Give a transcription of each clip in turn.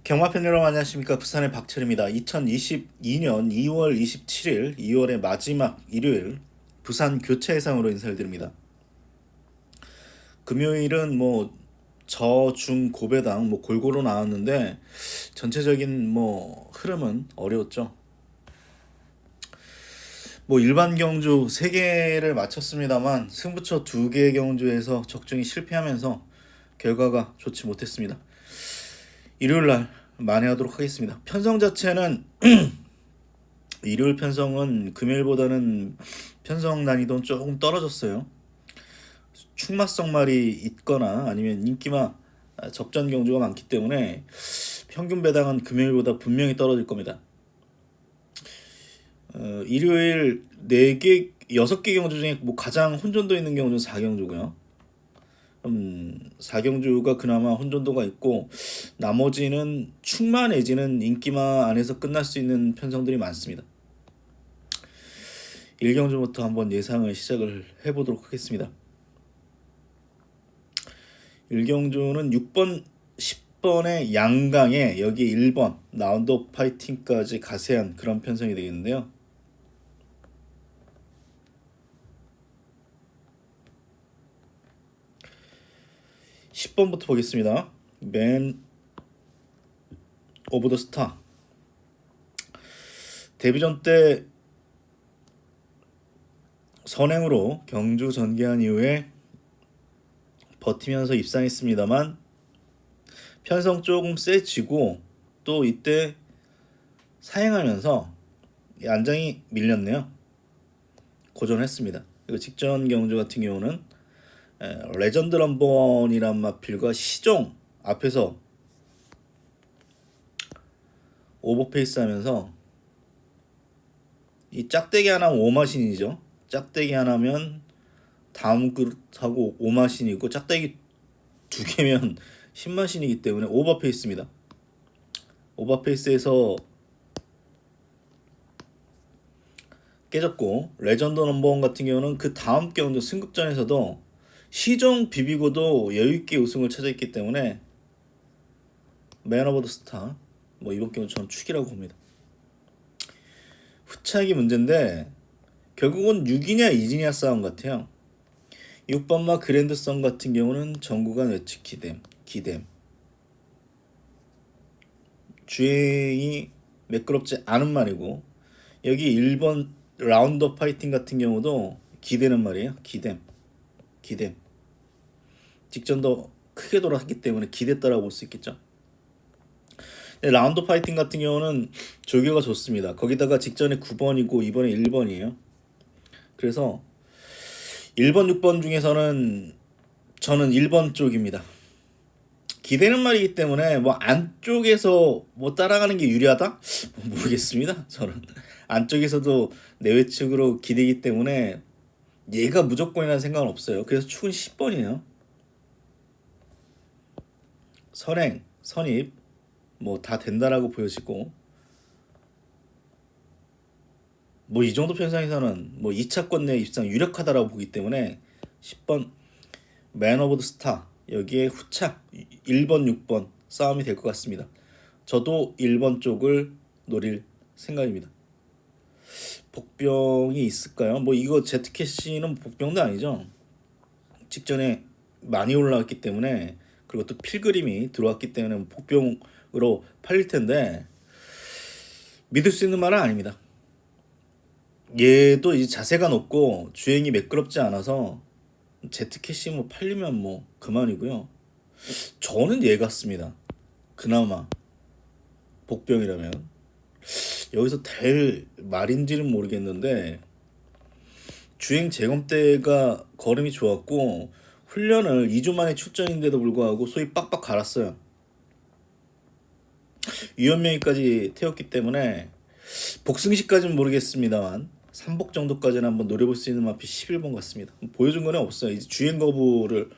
경마편 여러분 안녕하십니까. 부산의 박철입니다. 2022년 2월 27일 2월의 마지막 일요일 부산 교체 예상으로 인사를 드립니다. 금요일은 저, 중, 고배당 골고루 나왔는데 전체적인 흐름은 어려웠죠. 일반 경주 3개를 마쳤습니다만 승부처 2개 경주에서 적중이 실패하면서 결과가 좋지 못했습니다. 일요일날 만회하도록 하겠습니다. 편성 자체는 일요일 편성은 금요일보다는 편성 난이도는 조금 떨어졌어요. 충마성 말이 있거나 아니면 인기마 접전 경주가 많기 때문에 평균 배당은 금요일보다 분명히 떨어질 겁니다. 일요일 4개, 6개 경주 중에 가장 혼돈도 있는 경주는 4경주고요. 4경주가 그나마 혼돈도가 있고 나머지는 충마 내지는 인기마 안에서 끝날 수 있는 편성들이 많습니다. 1경주부터 한번 예상을 시작을 해보도록 하겠습니다. 1경주는 6번, 10번의 양강에 여기 1번 라운드업 파이팅까지 가세한 그런 편성이 되겠는데요. (10번부터) 보겠습니다. 맨 오브 더 스타. 데뷔전 때 선행으로 경주 전개한 이후에 버티면서 입상했습니다만 편성 조금 세지고 또 이때 사행하면서 안장이 밀렸네요. 고전했습니다. 그리고 직전 경주 같은 경우는 레전드 럼번이란 마필과 시종 앞에서 오버페이스 하면서 이 짝대기 하나면 오마신이죠. 짝대기 하나면 다음 그릇하고 오마신이고 짝대기 2개면 10마신이기 때문에 오버페이스입니다. 오버페이스에서 깨졌고 레전드 넘버원 같은 경우는 그 다음 경주 승급전에서도 시종 비비고도 여유있게 우승을 차지했기 때문에 맨 오브 더 스타 이번 경우 저는 축이라고 봅니다. 후착이 문제인데 결국은 6이냐 2이냐 싸움 같아요. 6번마 그랜드선 같은 경우는 전구간 외측 기댐 주행이 매끄럽지 않은 말이고 여기 1번 라운드 파이팅 같은 경우도 기대는 말이에요. 기댐 직전도 크게 돌았기 때문에 기댔다라고 볼 수 있겠죠. 라운드 파이팅 같은 경우는 조교가 좋습니다. 거기다가 직전에 9번이고 이번에 1번이에요. 그래서 1번, 6번 중에서는 저는 1번 쪽입니다. 기대는 말이기 때문에 안쪽에서 따라가는 게 유리하다? 모르겠습니다. 저는 안쪽에서도 내외측으로 기대기 때문에 얘가 무조건이라는 생각은 없어요. 그래서 축은 10번이에요. 선행, 선입 다 된다라고 보여지고 이 정도 편성에서는 2차권 내 입상 유력하다라고 보기 때문에 10번 맨 오브 더 스타 여기에 후착 1번 6번 싸움이 될 것 같습니다. 저도 1번 쪽을 노릴 생각입니다. 복병이 있을까요? 이거 제트캐시는 복병도 아니죠. 직전에 많이 올라왔기 때문에 그리고 또 필그림이 들어왔기 때문에 복병으로 팔릴 텐데 믿을 수 있는 말은 아닙니다. 얘도 이제 자세가 높고 주행이 매끄럽지 않아서 제트캐시 팔리면 그만이고요. 저는 얘 같습니다. 그나마 복병이라면 여기서 될 말인지는 모르겠는데 주행 재검 때가 걸음이 좋았고 훈련을 2주 만에 출전인데도 불구하고 소위 빡빡 갈았어요. 위원명의까지 태웠기 때문에 복승시까지는 모르겠습니다만 3복 정도까지는 한번 노려볼 수 있는 마필 11번 같습니다. 보여준 건 없어요. 이제 주행 거부를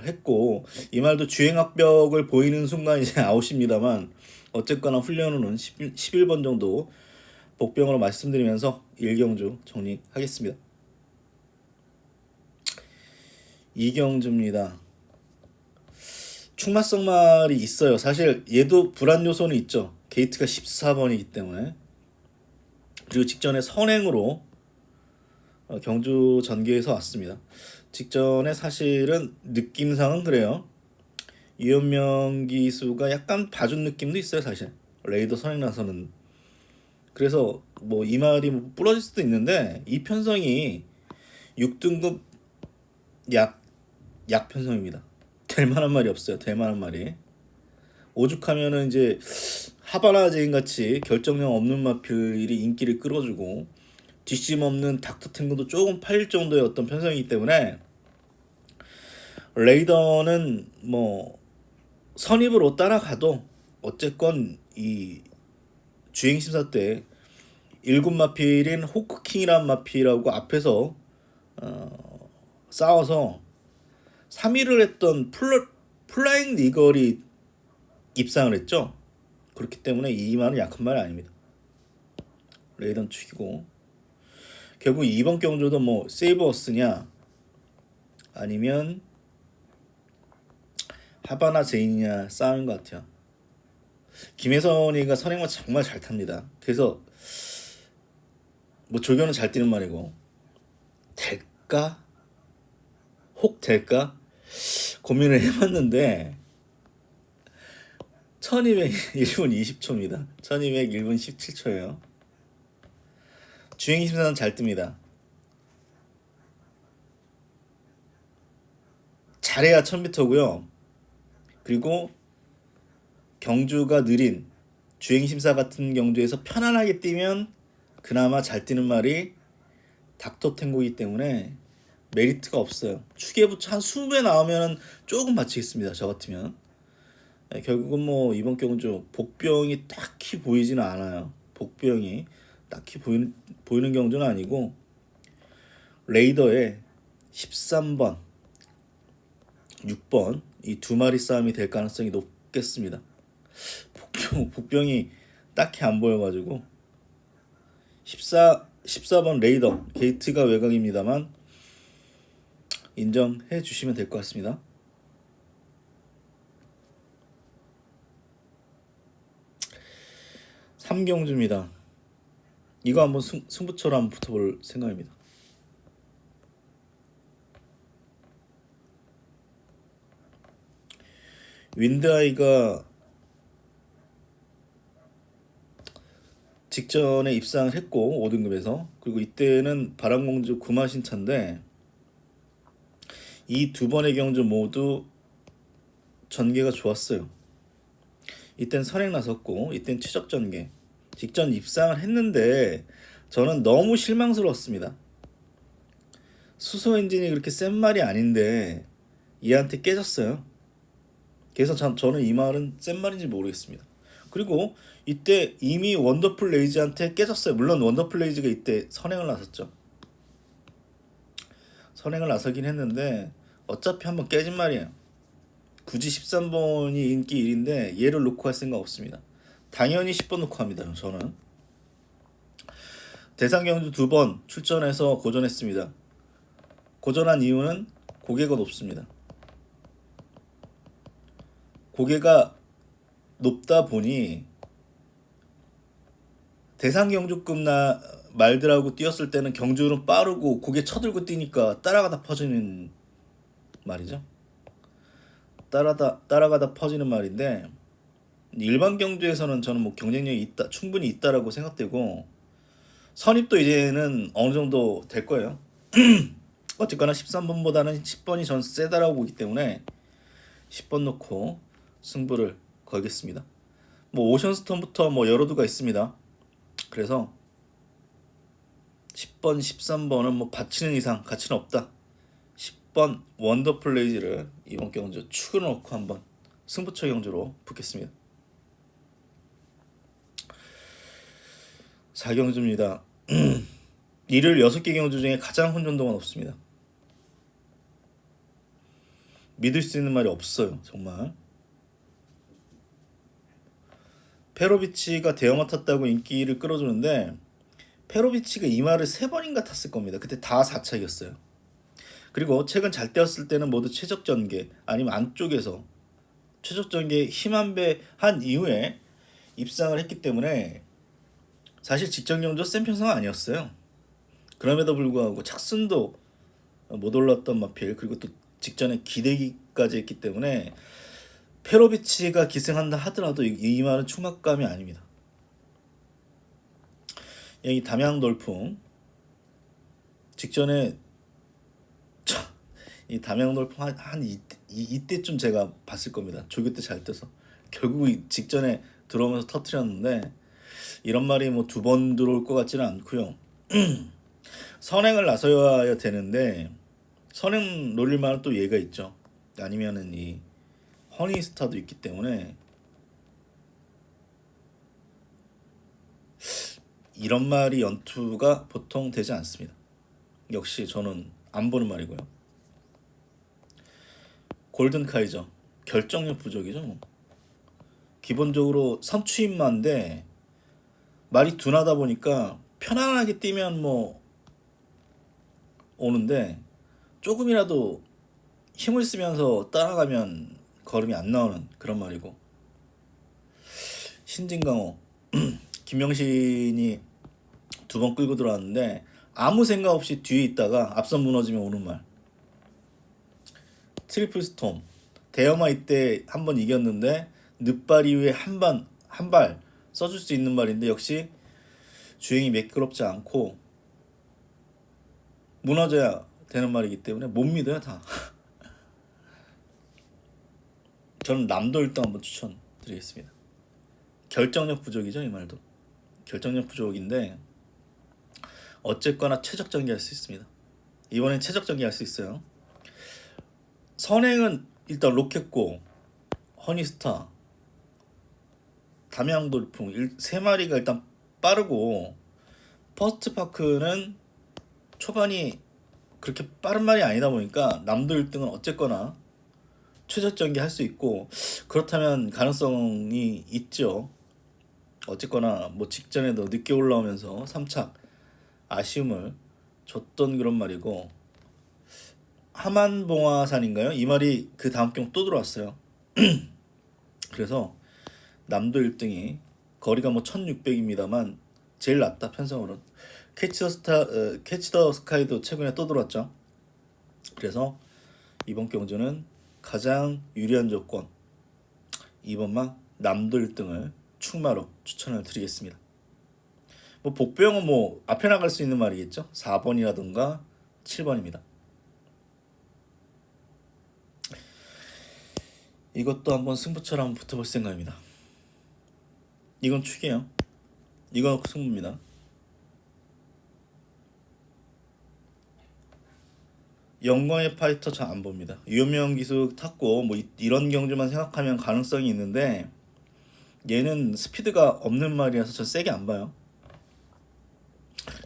했고 이 말도 주행 압력을 보이는 순간 이제 아웃입니다만 어쨌거나 훈련으로는 11번 정도 복병으로 말씀드리면서 1경주 정리하겠습니다. 이경주입니다. 충마성 말이 있어요. 사실 얘도 불안 요소는 있죠. 게이트가 14번이기 때문에. 그리고 직전에 선행으로 경주 전개에서 왔습니다. 직전에 사실은 느낌상은 그래요. 이현명 기수가 약간 봐준 느낌도 있어요. 사실 레이더 선행 나서는. 그래서 뭐 이 말이 뭐 부러질 수도 있는데 이 편성이 6등급 약 편성입니다. 될 만한 말이 없어요. 될 만한 말이. 오죽하면은 이제 하바나 제인 같이 결정력 없는 마필이 인기를 끌어주고 뒷심 없는 닥터 탱고도 조금 팔릴 정도의 어떤 편성이기 때문에 레이더는 뭐 선입으로 따라가도 어쨌건 이 주행 심사 때 1군 마필인 호크킹이란 마필하고 앞에서 싸워서 3위를 했던 플라잉 리걸이 입상을 했죠. 그렇기 때문에 이 말은 약한 말이 아닙니다. 레이던 축이고 결국 이번 경주도 뭐 세이버스냐 아니면 하바나 제인이냐 싸우는 것 같아요. 김혜선이가 선행만 정말 잘 탑니다. 그래서 뭐 조교는 잘 뛰는 말이고 될까? 혹 될까? 고민을 해봤는데 1200 1분 20초입니다. 1200 1분 17초예요. 주행 심사는 잘 뜹니다. 잘해야 1000m고요. 그리고 경주가 느린 주행 심사 같은 경주에서 편안하게 뛰면 그나마 잘 뛰는 말이 닥터 탱고이기 때문에 메리트가 없어요. 추계부차 한 20배 나오면 조금 받치겠습니다. 저 같으면. 결국은 뭐 이번 경주 복병이 딱히 보이지는 않아요. 복병이 딱히 보이는 경주는 아니고 레이더에 13번, 6번 이 두 마리 싸움이 될 가능성이 높겠습니다. 복병이 딱히 안 보여가지고 14번 레이더 게이트가 외곽입니다만 인정해 주시면 될 것 같습니다. 삼경주입니다. 이거 한번 승부처로 한번 붙어볼 생각입니다. 윈드아이가 직전에 입상을 했고 5등급에서 그리고 이때는 바람공주 구마신차인데 이 두 번의 경주 모두 전개가 좋았어요. 이땐 선행 나섰고 이땐 최적 전개 직전 입상을 했는데 저는 너무 실망스러웠습니다. 수소 엔진이 그렇게 센 말이 아닌데 얘한테 깨졌어요. 그래서 저는 이 말은 센 말인지 모르겠습니다. 그리고 이때 이미 원더풀 레이즈한테 깨졌어요. 물론 원더풀 레이즈가 이때 선행을 나섰죠. 선행을 나서긴 했는데 어차피 한번 깨진 말이에요. 굳이 13번이 인기 1인데 얘를 놓고 할 생각 없습니다. 당연히 10번 놓고 합니다. 저는 대상경주 2번 출전해서 고전했습니다. 고전한 이유는 고개가 높습니다. 고개가 높다 보니 대상경주급 말들하고 뛰었을 때는 경주는 빠르고 고개 쳐들고 뛰니까 따라가다 퍼지는 말이죠. 따라가다 퍼지는 말인데 일반 경주에서는 저는 뭐 경쟁력이 충분히 있다라고 생각되고 선입도 이제는 어느 정도 될 거예요. 어쨌거나 13번보다는 10번이 전 세다라고 보기 때문에 10번 놓고 승부를 걸겠습니다. 뭐 오션스톤부터 뭐 여러 두가 있습니다. 그래서 10번, 13번은 뭐 받치는 이상 가치는 없다. 10번 원더풀 레이즈를 이번 경주 축을 놓고 한번 승부처 경주로 붙겠습니다. 4경주입니다. 일요일 6개 경주 중에 가장 혼돈도가 높습니다. 믿을 수 있는 말이 없어요. 정말. 페로비치가 대형마 탔다고 인기를 끌어주는데 페로비치가 이 말을 3번인가 탔을 겁니다. 그때 다 4차 이겼어요. 그리고 최근 잘 뛰었을 때는 모두 최적 전개 아니면 안쪽에서 최적 전개에 힘 한 배 한 이후에 입상을 했기 때문에 사실 직전 경기도 센 편성은 아니었어요. 그럼에도 불구하고 착순도 못 올랐던 마필, 그리고 또 직전에 기대기까지 했기 때문에 페로비치가 기승한다 하더라도 이 말은 충격감이 아닙니다. 이 담양 돌풍 직전에 이 담양 돌풍 한 이때쯤 제가 봤을 겁니다. 조교 때 잘 떠서 결국 직전에 들어오면서 터트렸는데 이런 말이 뭐 두 번 들어올 것 같지는 않고요. 선행을 나서야 되는데 선행 노릴 만한 또 예가 있죠. 아니면은 이 허니스타도 있기 때문에 이런 말이 연투가 보통 되지 않습니다. 역시 저는 안 보는 말이고요. 골든 카이저 결정력 부족이죠. 뭐. 기본적으로 선추임만데 말이 둔하다 보니까 편안하게 뛰면 뭐 오는데 조금이라도 힘을 쓰면서 따라가면 걸음이 안 나오는 그런 말이고, 신진강호 김명신이 두 번 끌고 들어왔는데 아무 생각 없이 뒤에 있다가 앞선 무너지면 오는 말. 트리플 스톰 대여마 이때 한 번 이겼는데 늦발 이후에 한 발 써줄 수 있는 말인데 역시 주행이 매끄럽지 않고 무너져야 되는 말이기 때문에 못 믿어요 다. 저는 남도 일등 한번 추천드리겠습니다. 결정력 부족이죠 이 말도. 결정력 부족인데 어쨌거나 최적 전개할 수 있습니다. 이번엔 최적 전개할 수 있어요. 선행은 일단 로켓고 허니스타 담양돌풍 세 마리가 일단 빠르고, 퍼스트파크는 초반이 그렇게 빠른 말이 아니다 보니까 남도 1등은 어쨌거나 최적 전개 할 수 있고, 그렇다면 가능성이 있죠. 어쨌거나 뭐 직전에도 늦게 올라오면서 3착 아쉬움을 줬던 그런 말이고, 하만봉화산인가요? 이 말이 그 다음 경 또 들어왔어요. 그래서 남도 1등이 거리가 뭐 1600입니다만 제일 낫다 편성으로는. 캐치 더 스카이도 최근에 또 들어왔죠. 그래서 이번 경주는 가장 유리한 조건 2번막 남도 1등을 충마로 추천을 드리겠습니다. 뭐 복병은 뭐 앞에 나갈 수 있는 말이겠죠. 4번이라든가 7번입니다. 이것도 한번 승부처럼 한번 붙어볼 생각입니다. 이건 축이에요. 이건 승부입니다. 영광의 파이터 잘 안 봅니다. 유명한 기수 탔고 뭐 이런 경주만 생각하면 가능성이 있는데 얘는 스피드가 없는 말이라서 저 세게 안 봐요.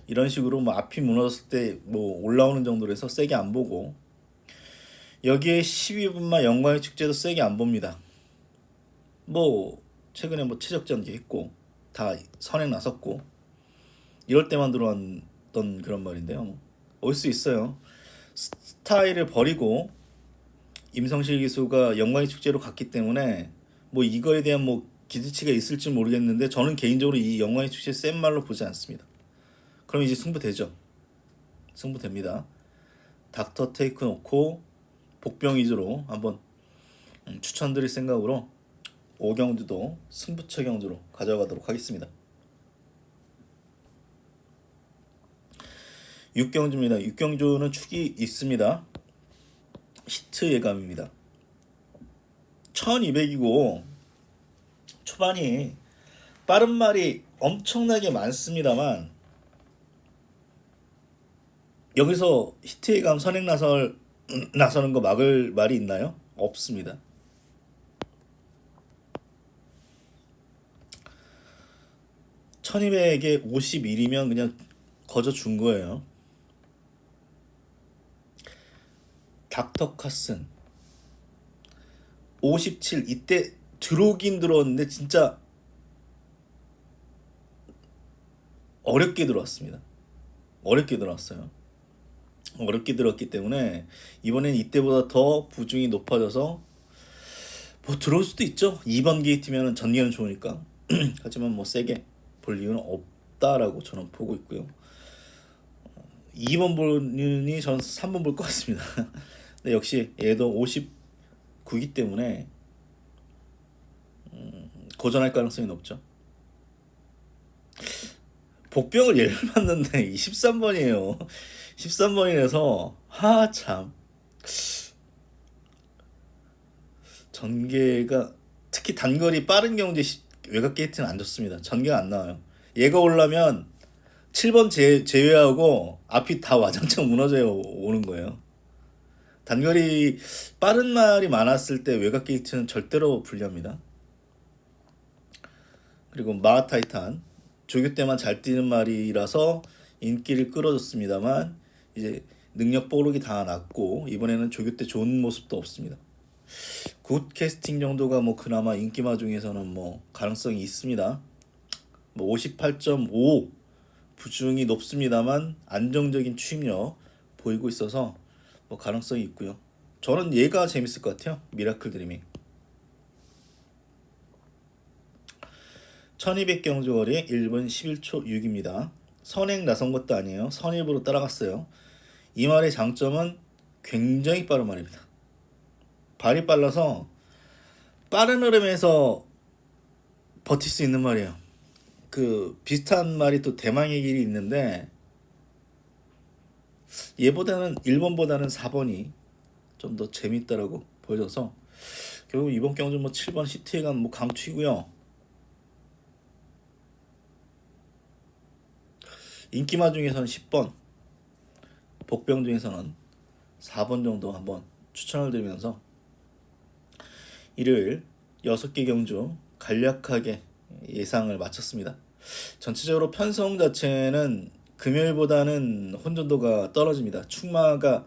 이런 식으로 뭐 앞이 무너졌을 때 뭐 올라오는 정도로 해서 세게 안 보고, 여기에 12분만 영광의 축제도 세게 안 봅니다. 뭐 최근에 뭐 최적 전개했고 다 선행 나섰고 이럴 때만 들어왔던 그런 말인데요. 올 수 있어요. 스타일을 버리고 임성실 기수가 영광의 축제로 갔기 때문에 뭐 이거에 대한 뭐 기대치가 있을지 모르겠는데 저는 개인적으로 이 영광의 축제 센 말로 보지 않습니다. 그럼 이제 승부되죠. 승부됩니다. 닥터 테이크 놓고 복병 위주로 한번 추천드릴 생각으로 5경주도 승부처 경주로 가져가도록 하겠습니다. 6경주입니다. 6경주는 축이 있습니다. 히트 예감입니다. 1200이고 초반이 빠른 말이 엄청나게 많습니다만 여기서 히트 예감 선행 나서는 거 막을 말이 있나요? 없습니다. 1200에 51이면 그냥 거저 준 거예요. 닥터 카슨 57 이때 들어오긴 들어왔는데 진짜 어렵게 들어왔습니다. 어렵게 들어왔어요. 어렵게 들었기 때문에 이번엔 이때보다 더 부중이 높아져서 뭐 들어올 수도 있죠. 2번 게이트면은 전개는 좋으니까. 하지만 뭐 세게 볼 이유는 없다라고 저는 보고 있고요. 2번 보느니 저는 3번 볼 것 같습니다. 근데 역시 얘도 59기 때문에 고전할 가능성이 높죠. 복병을 예를 봤는데 13번이에요. 13번이라서 참 전개가 특히 단거리 빠른 경주에 외곽 게이트는 안 좋습니다. 전개가 안 나와요. 얘가 오려면 7번 제외하고 앞이 다 와장창 무너져 오는 거예요. 단거리 빠른 말이 많았을 때 외곽 게이트는 절대로 불리합니다. 그리고 마하타이탄 조교 때만 잘 뛰는 말이라서 인기를 끌어줬습니다만 이제 능력 뽀록이 다 났고 이번에는 조교 때 좋은 모습도 없습니다. 굿 캐스팅 정도가 뭐 그나마 인기마 중에서는 뭐 가능성이 있습니다. 뭐 58.5 부중이 높습니다만 안정적인 추임력 보이고 있어서 뭐 가능성이 있고요. 저는 얘가 재밌을 것 같아요. 미라클 드리밍. 1200 경주거리 1분 11초 6입니다. 선행 나선 것도 아니에요. 선입으로 따라갔어요. 이 말의 장점은 굉장히 빠른 말입니다. 발이 빨라서 빠른 흐름에서 버틸 수 있는 말이에요. 그 비슷한 말이 또 대망의 길이 있는데 얘보다는 1번보다는 4번이 좀 더 재밌다라고 보여져서 결국 이번 경주 뭐 7번 시티에간 뭐 강추이고요. 인기마 중에서는 10번, 복병 중에서는 4번 정도 한번 추천을 드리면서 일요일 6개 경주 간략하게 예상을 마쳤습니다. 전체적으로 편성 자체는 금요일보다는 혼전도가 떨어집니다. 축마가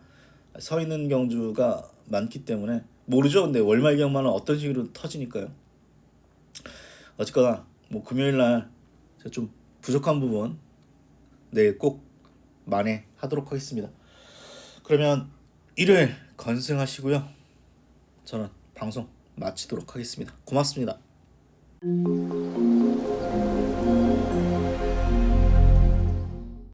서 있는 경주가 많기 때문에 모르죠. 근데 월말경마는 어떤 식으로 터지니까요. 어쨌거나 뭐 금요일날 좀 부족한 부분 내일 꼭 만회하도록 하겠습니다. 그러면 일요일 건승하시고요. 저는 방송 마치도록 하겠습니다. 고맙습니다.